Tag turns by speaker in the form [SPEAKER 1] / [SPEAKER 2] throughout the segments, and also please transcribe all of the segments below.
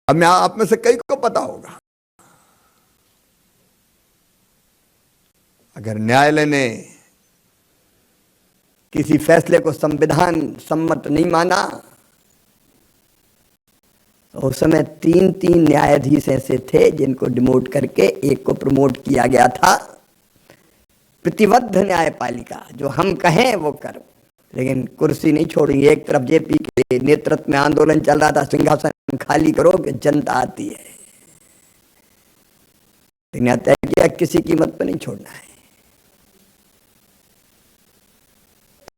[SPEAKER 1] अब मैं आप में से कई को पता होगा, अगर न्यायालय ने किसी फैसले को संविधान सम्मत नहीं माना तो उस समय 3 न्यायाधीश ऐसे थे जिनको डिमोट करके एक को प्रमोट किया गया था। प्रतिबद्ध न्यायपालिका, जो हम कहें वो करो, लेकिन कुर्सी नहीं छोड़ी। एक तरफ जेपी के नेतृत्व में आंदोलन चल रहा था, सिंहासन खाली करो कि जनता आती है। लेकिन तय किया किसी कीमत पर नहीं छोड़ना है,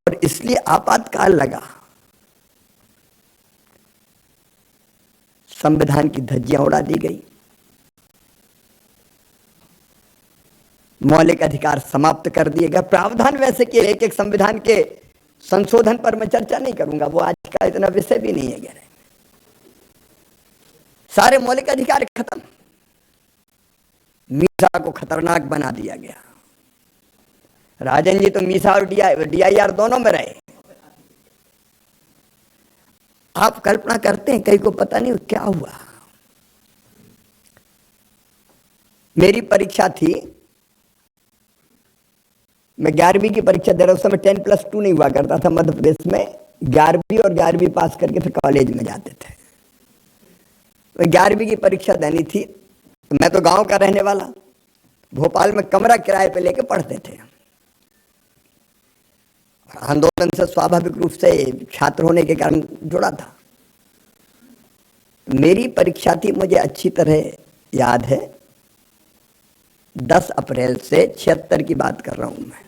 [SPEAKER 1] और इसलिए आपातकाल लगा। संविधान की धज्जियां उड़ा दी गई, मौलिक अधिकार समाप्त कर दिए गए। प्रावधान वैसे कि एक संविधान के संशोधन पर मैं चर्चा नहीं करूंगा, वो आज का इतना विषय भी नहीं है। गहरे सारे मौलिक अधिकार खत्म, मीसा को खतरनाक बना दिया गया। राजन जी तो मीसा और DIR दोनों में रहे। आप कल्पना करते हैं, कई को पता नहीं क्या हुआ। मेरी परीक्षा थी, मैं 11वीं की परीक्षा दे रहा, उस समय 10+2 नहीं हुआ करता था मध्य प्रदेश में। 11वीं और 11वीं पास करके फिर कॉलेज में जाते थे। तो 11वीं की परीक्षा देनी थी। मैं तो गांव का रहने वाला, भोपाल में कमरा किराए पे लेके पढ़ते थे। आंदोलन से स्वाभाविक रूप से छात्र होने के कारण जुड़ा था। मेरी परीक्षा थी, मुझे अच्छी तरह याद है, 10 अप्रैल से 76 की बात कर रहा हूं मैं।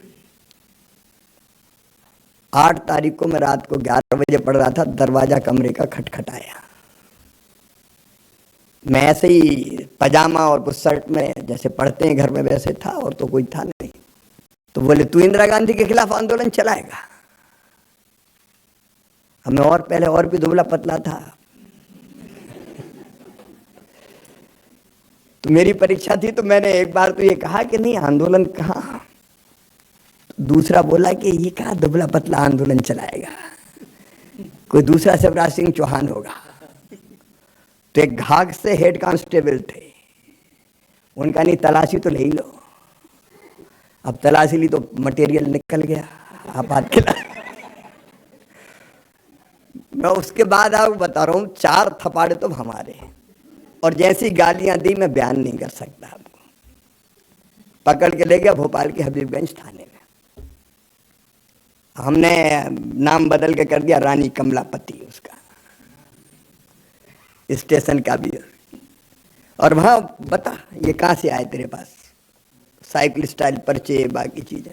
[SPEAKER 1] 8 तारीख को मैं रात को 11 बजे पढ़ रहा था, दरवाजा कमरे का खटखटाया। मैं ऐसे ही पजामा और बुशर्ट में जैसे पढ़ते हैं घर में वैसे था, और तो कोई था नहीं। तो बोले तू इंदिरा गांधी के खिलाफ आंदोलन चलाएगा? हमें और पहले और भी दुबला पतला था। तो मेरी परीक्षा थी, तो मैंने एक बार तो ये कहा कि नहीं आंदोलन कहाँ। तो दूसरा बोला कि ये कहाँ दुबला पतला आंदोलन चलाएगा, कोई दूसरा शिवराज सिंह चौहान होगा। तो एक घाघ से हेड कांस्टेबल थे, उनका नहीं तलाशी तो ले ही लो। अब तलाशी ली तो मटेरियल निकल गया आपातकाल। मैं उसके बाद आपको बता रहा हूँ, 4 थपाड़े तो हमारे, और जैसी गालियां दी मैं बयान नहीं कर सकता। आपको पकड़ के ले गया भोपाल के हबीबगंज थाने में। हमने नाम बदल के कर दिया रानी कमलापति उसका, स्टेशन का भी। और वहां बता ये कहां से आए तेरे पास, साइकिल स्टाइल पर्चे बाकी चीजें।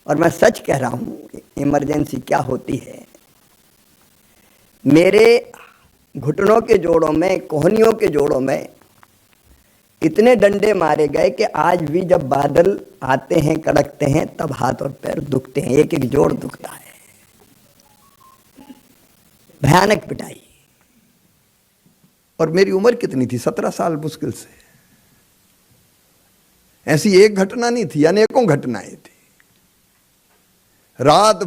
[SPEAKER 1] और मैं सच कह रहा हूं, इमरजेंसी क्या होती है। मेरे घुटनों के जोड़ों में, कोहनियों के जोड़ों में इतने डंडे मारे गए कि आज भी जब बादल आते हैं, कड़कते हैं, तब हाथ और पैर दुखते हैं, एक एक जोड़ दुखता है। भयानक पिटाई। और मेरी उम्र कितनी थी? 17 साल मुश्किल से। ऐसी एक घटना नहीं थी, अनेकों घटनाएं थी। रात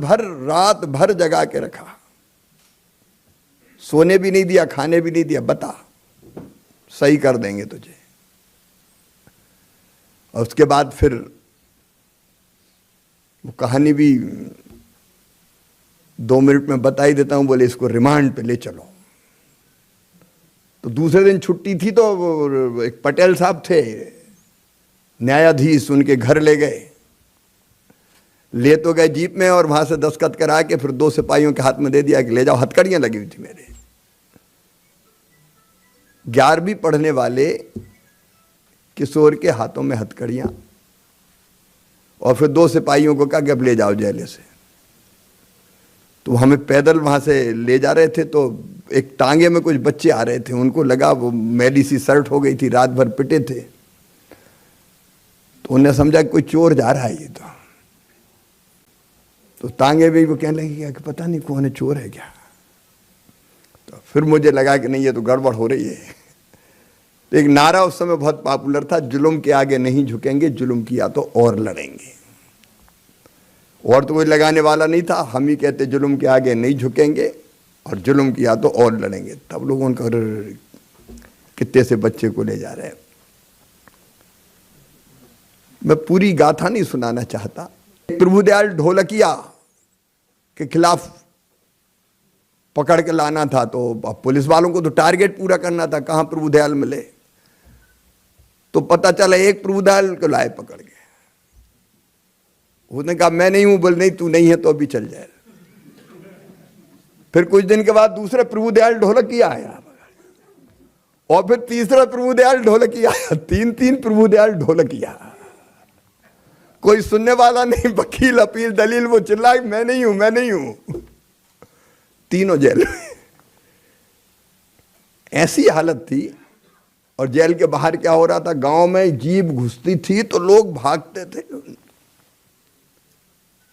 [SPEAKER 1] भर जगा के रखा, सोने भी नहीं दिया, खाने भी नहीं दिया। बता, सही कर देंगे तुझे। और उसके बाद फिर वो कहानी भी 2 मिनट में बता ही देता हूं। बोले इसको रिमांड पे ले चलो। तो दूसरे दिन छुट्टी थी, तो एक पटेल साहब थे न्यायाधीश, उनके घर ले गए। ले तो गए जीप में, और वहां से दस्तखत करा के फिर 2 सिपाहियों के हाथ में दे दिया कि ले जाओ। हथकड़ियां लगी हुई थी मेरे। 11वीं पढ़ने वाले किशोर के हाथों में हथकड़ियां, और फिर 2 सिपाहियों को कहा कि अब ले जाओ जेल से। तो हमें पैदल वहां से ले जा रहे थे, तो एक टांगे में कुछ बच्चे आ रहे थे, उनको लगा वो मैली सी शर्ट हो गई थी, रात भर पिटे थे, तो उन्हें समझा कि कोई चोर जा रहा है ये। तो टांगे भी वो कहने लगी कि पता नहीं कौन है, चोर है क्या। तो फिर मुझे लगा कि नहीं ये तो गड़बड़ हो रही है। तो एक नारा उस समय बहुत पॉपुलर था, जुल्म के आगे नहीं झुकेंगे, जुल्म किया तो और लड़ेंगे। और तो कोई लगाने वाला नहीं था, हम ही कहते जुल्म के आगे नहीं झुकेंगे,
[SPEAKER 2] और जुल्म किया तो और लड़ेंगे। तब लोगों ने कहा कितने से बच्चे को ले जा रहे हैं। मैं पूरी गाथा नहीं सुनाना चाहता। प्रभुदयाल ढोलकिया के खिलाफ पकड़ के लाना था, तो पुलिस वालों को तो टारगेट पूरा करना था, कहां प्रभुदयाल मिले। तो पता चला एक प्रभुदयाल को लाए पकड़ के। उसने कहा मैं नहीं हूं। बोल नहीं तू नहीं है तो अभी चल जाए। फिर कुछ दिन के बाद दूसरा प्रभुदयाल ढोलकिया आया, और फिर तीसरा प्रभुदयाल ढोलकिया आया। तीन प्रभुदयाल ढोलकिया। कोई सुनने वाला नहीं, वकील अपील दलील, वो चिल्लाए मैं नहीं हूं मैं नहीं हूं। तीनों जेल में। ऐसी हालत थी। और जेल के बाहर क्या हो रहा था, गांव में जीप घुसती थी तो लोग भागते थे,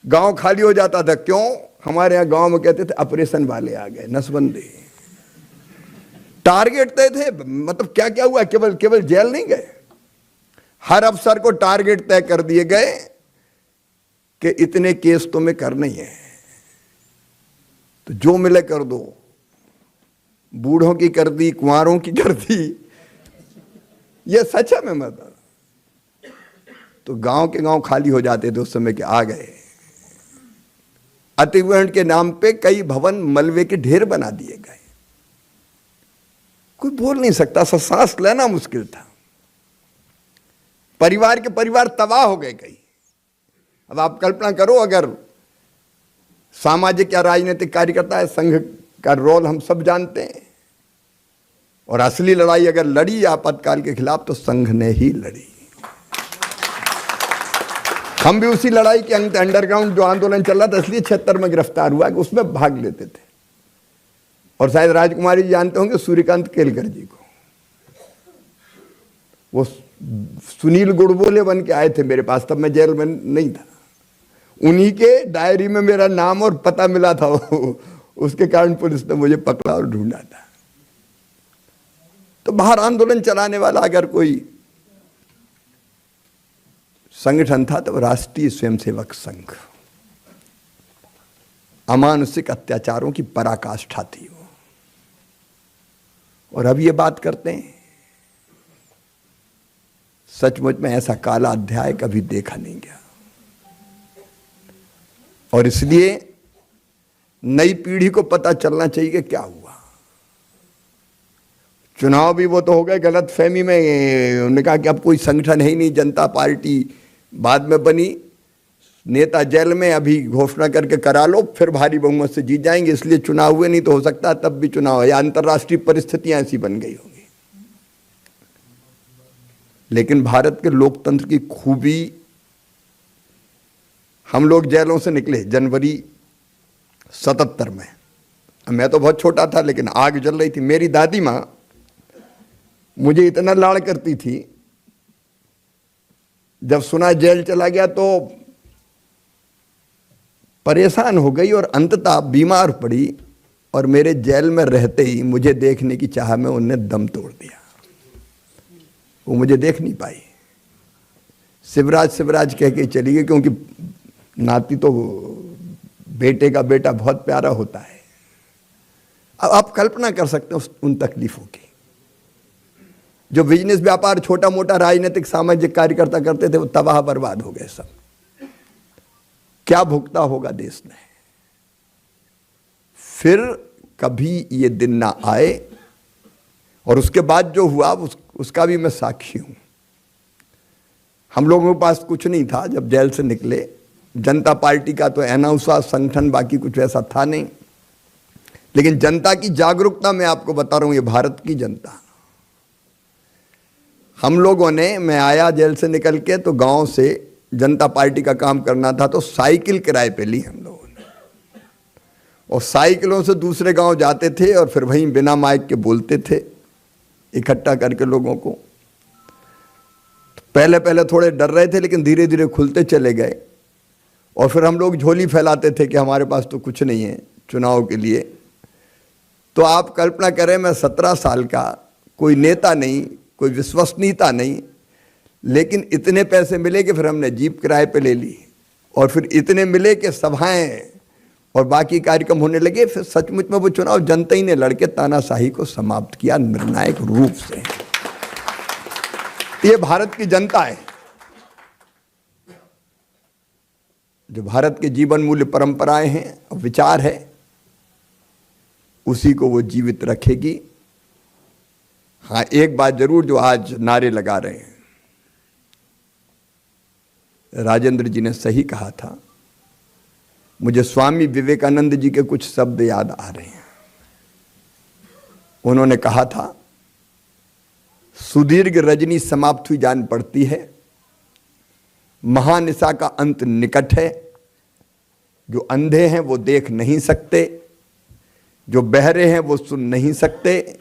[SPEAKER 2] गांव खाली हो जाता था। क्यों? हमारे यहां गांव में कहते थे ऑपरेशन वाले आ गए, नसबंदी। टारगेट तय थे, मतलब क्या क्या हुआ, केवल जेल नहीं गए, हर अफसर को टारगेट तय कर दिए गए कि इतने केस तुम्हें करने ही है, तो जो मिले कर दो। बूढ़ों की कर दी, कुंवारों की कर दी, ये सच है। मैं बता, तो गांव के गांव खाली हो जाते थे उस समय के। आ गए अतिवृष्टि के नाम पे कई भवन मलबे के ढेर बना दिए गए। कोई बोल नहीं सकता, सांस लेना मुश्किल था। परिवार के परिवार तबाह हो गए कई। अब आप कल्पना करो, अगर सामाजिक या राजनीतिक कार्यकर्ता है, संघ का रोल हम सब जानते हैं, और असली लड़ाई अगर लड़ी आपातकाल के खिलाफ तो संघ ने ही लड़ी। हम भी उसी लड़ाई के अंडरग्राउंड जो आंदोलन चल रहा था, इसलिए 76 में गिरफ्तार हुआ कि उसमें भाग लेते थे। और शायद राजकुमारी जी जानते होंगे सूर्यकांत केलकर जी को। वो सुनील गुड़बोले बन के आए थे मेरे पास, तब मैं जेल में नहीं था। उन्हीं के डायरी में मेरा नाम और पता मिला था। उसके कारण पुलिस ने मुझे पकड़ा और ढूंढा था। तो बाहर आंदोलन चलाने वाला अगर कोई संगठन था तो राष्ट्रीय स्वयंसेवक संघ। अमानुषिक अत्याचारों की पराकाष्ठा थी वो। और अब ये बात करते हैं, सचमुच में ऐसा काला अध्याय कभी देखा नहीं गया। और इसलिए नई पीढ़ी को पता चलना चाहिए कि क्या हुआ। चुनाव भी वो तो हो गए गलत फहमी में। उन्होंने कहा कि अब कोई संगठन है ही नहीं, जनता पार्टी बाद में बनी, नेता जेल में, अभी घोषणा करके करा लो, फिर भारी बहुमत से जीत जाएंगे, इसलिए चुनाव हुए। नहीं तो हो सकता तब भी चुनाव है, या अंतर्राष्ट्रीय परिस्थितियां ऐसी बन गई होंगी। लेकिन भारत के लोकतंत्र की खूबी, हम लोग जेलों से निकले जनवरी 77 में। मैं तो बहुत छोटा था, लेकिन आग जल रही थी। मेरी दादी माँ मुझे इतना लाड़ करती थी, जब सुना जेल चला गया तो परेशान हो गई और अंततः बीमार पड़ी। और मेरे जेल में रहते ही मुझे देखने की चाह में उनने दम तोड़ दिया। वो मुझे देख नहीं पाई, शिवराज कह के चली गई, क्योंकि नाती तो बेटे का बेटा बहुत प्यारा होता है। अब आप कल्पना कर सकते हो उन तकलीफों की। जो बिजनेस व्यापार छोटा मोटा राजनीतिक सामाजिक कार्यकर्ता करते थे, वो तबाह बर्बाद हो गए सब। क्या भुगता होगा देश ने। फिर कभी ये दिन ना आए। और उसके बाद जो हुआ उसका भी मैं साक्षी हूं। हम लोगों के पास कुछ नहीं था जब जेल से निकले। जनता पार्टी का तो अनाउंस हुआ संगठन, बाकी कुछ ऐसा था नहीं। लेकिन जनता की जागरूकता, मैं आपको बता रहा हूं, ये भारत की जनता। हम लोगों ने, मैं आया जेल से निकल के तो गांव से जनता पार्टी का काम करना था, तो साइकिल किराए पे ली हम लोगों ने, और साइकिलों से दूसरे गांव जाते थे और फिर वहीं बिना माइक के बोलते थे इकट्ठा करके लोगों को। पहले पहले थोड़े डर रहे थे, लेकिन धीरे धीरे खुलते चले गए। और फिर हम लोग झोली फैलाते थे कि हमारे पास तो कुछ नहीं है चुनाव के लिए। तो आप कल्पना करें, मैं 17 साल का, कोई नेता नहीं, कोई विश्वसनीयता नहीं, लेकिन इतने पैसे मिले कि फिर हमने जीप किराए पे ले ली। और फिर इतने मिले कि सभाएं और बाकी कार्यक्रम होने लगे। फिर सचमुच में वो चुनाव जनता ही ने लड़के तानाशाही को समाप्त किया निर्णायक रूप से। ये भारत की जनता है जो भारत के जीवन मूल्य परंपराएं हैं और विचार है, उसी को वो जीवित रखेगी। हाँ, एक बात जरूर जो आज नारे लगा रहे हैं, राजेंद्र जी ने सही कहा था। मुझे स्वामी विवेकानंद जी के कुछ शब्द याद आ रहे हैं। उन्होंने कहा था, सुदीर्घ रजनी समाप्त हुई जान पड़ती है, महानिशा का अंत निकट है। जो अंधे हैं वो देख नहीं सकते, जो बहरे हैं वो सुन नहीं सकते,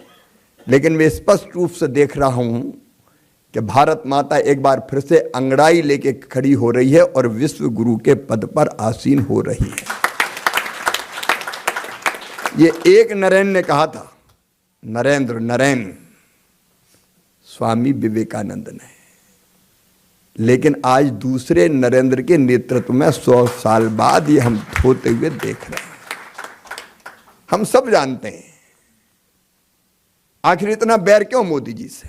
[SPEAKER 2] लेकिन मैं स्पष्ट रूप से देख रहा हूं कि भारत माता एक बार फिर से अंगड़ाई लेके खड़ी हो रही है और विश्व गुरु के पद पर आसीन हो रही है। ये एक नरेंद्र ने कहा था, नरेंद्र स्वामी विवेकानंद ने, लेकिन आज दूसरे नरेंद्र के नेतृत्व में 100 साल बाद ये हम होते हुए देख रहे हैं। हम सब जानते हैं आखिर इतना बैर क्यों मोदी जी से,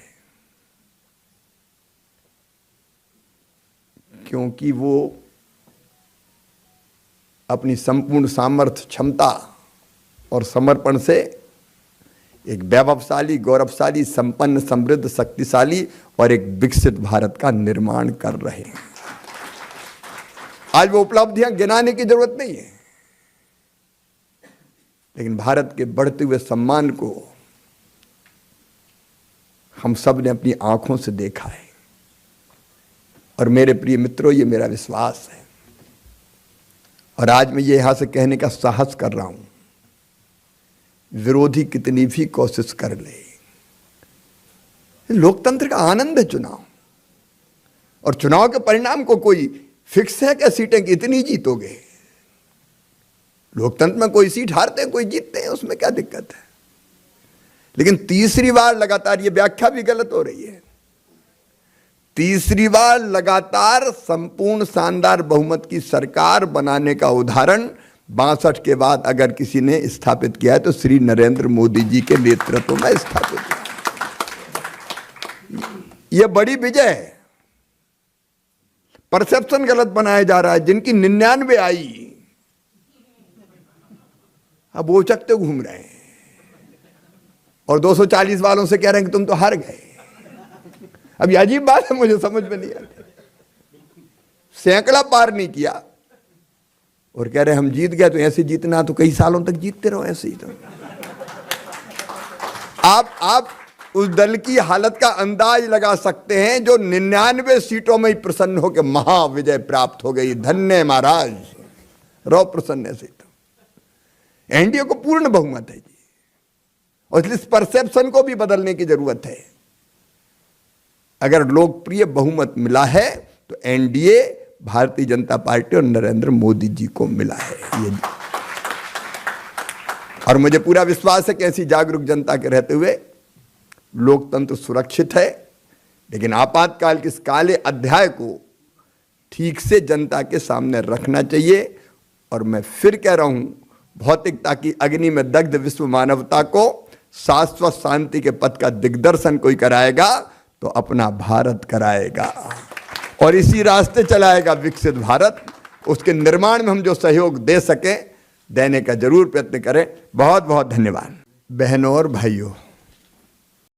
[SPEAKER 2] क्योंकि वो अपनी संपूर्ण सामर्थ्य, क्षमता और समर्पण से एक वैभवशाली, गौरवशाली, संपन्न, समृद्ध, शक्तिशाली और एक विकसित भारत का निर्माण कर रहे हैं। आज वो उपलब्धियां गिनाने की जरूरत नहीं है, लेकिन भारत के बढ़ते हुए सम्मान को हम सब ने अपनी आंखों से देखा है। और मेरे प्रिय मित्रों, ये मेरा विश्वास है और आज मैं ये यहां से कहने का साहस कर रहा हूं, विरोधी कितनी भी कोशिश कर ले, लोकतंत्र का आनंद है चुनाव। और चुनाव के परिणाम को कोई फिक्स है क्या सीटें कि इतनी जीतोगे? लोकतंत्र में कोई सीट हारते हैं, कोई जीतते हैं, उसमें क्या दिक्कत है? लेकिन तीसरी बार लगातार, ये व्याख्या भी गलत हो रही है, तीसरी बार लगातार संपूर्ण शानदार बहुमत की सरकार बनाने का उदाहरण 62 के बाद अगर किसी ने स्थापित किया है तो श्री नरेंद्र मोदी जी के नेतृत्व में स्थापित किया। यह बड़ी विजय है। परसेप्शन गलत बनाया जा रहा है। जिनकी 99 आई, अब वो चकते घूम रहे हैं और 240 वालों से कह रहे हैं कि तुम तो हार गए। अब ये अजीब बात है, मुझे समझ में नहीं आती। सैकड़ा पार नहीं किया और कह रहे हम जीत गए। तो ऐसे जीतना तो कई सालों तक जीतते रहो ऐसे ही। तो आप उस दल की हालत का अंदाज लगा सकते हैं जो 99 सीटों में ही प्रसन्न होकर महाविजय प्राप्त हो गई। धन्य महाराज, रहो प्रसन्न से। तो एनडीए को पूर्ण बहुमत है जी, और इसलिए परसेप्शन को भी बदलने की जरूरत है। अगर लोकप्रिय बहुमत मिला है तो एनडीए भारतीय जनता पार्टी और नरेंद्र मोदी जी को मिला है ये। और मुझे पूरा विश्वास है कि ऐसी जागरूक जनता के रहते हुए लोकतंत्र सुरक्षित है। लेकिन आपातकाल के इस काले अध्याय को ठीक से जनता के सामने रखना चाहिए। और मैं फिर कह रहा हूं, भौतिकता की अग्नि में दग्ध विश्व मानवता को शाश्वत शांति के पथ का दिग्दर्शन कोई कराएगा तो अपना भारत कराएगा और इसी रास्ते चलाएगा विकसित भारत। उसके निर्माण में हम जो सहयोग दे सकें, देने का जरूर प्रयत्न करें। बहुत बहुत धन्यवाद। बहनों और भाइयों,